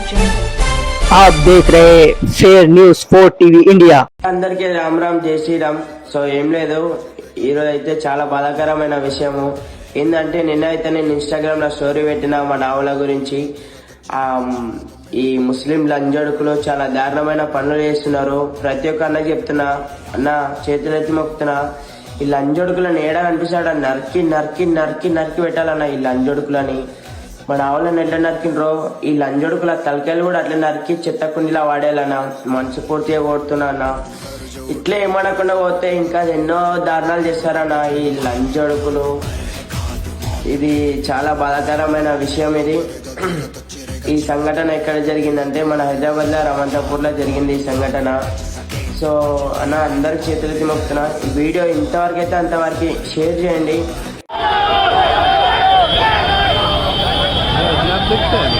आप देख रहे फेयर न्यूज 4 टीवी इंडिया। అందరికీ రామ్ రామ్ జై శ్రీరామ్। సో ఏం లేదు, ఈరోజు అయితే చాలా బాధాకరమైన విషయము ఏంటంటే నిన్న అయితే నేను ఇన్స్టాగ్రామ్ లో స్టోరీ పెట్టిన మా నావల గురించి। ఈ ముస్లిం లంజడుకులు చాలా దారుణమైన పనులు చేస్తున్నారు। ప్రతి ఒక్క అన్న చెప్తున్నా, అన్న చేతులెత్తి మొక్కుతున్నా, ఈ లంజడుకులను ఏడా కనిపిస్తాడ నరికి నరికి నరికి నరికి పెట్టాలన్న ఈ లంజడుకులని। మన ఆవులను ఎట్లా నరికిండ్రో ఈ లంజడుకుల తలకాయలు కూడా అట్లా నరికి చెత్త కుండిలా వాడేయాలన్నా, మనసు పూర్తిగా కొడుతున్నా అన్న। ఇట్లా ఏమనకుండా పోతే ఇంకా ఎన్నో దారుణాలు చేస్తారన్న ఈ లంజడుకులు। ఇది చాలా బాధాకరమైన విషయం ఇది। ఈ సంఘటన ఎక్కడ జరిగిందంటే మన హైదరాబాద్ లో రమంతపూర్ లో జరిగింది ఈ సంఘటన। సో అన్న అందరికి చేతులెత్తి మొక్కుతున్నా, ఈ వీడియో ఇంతవరకు అయితే అంతవరకు షేర్ చేయండి। देखते हैं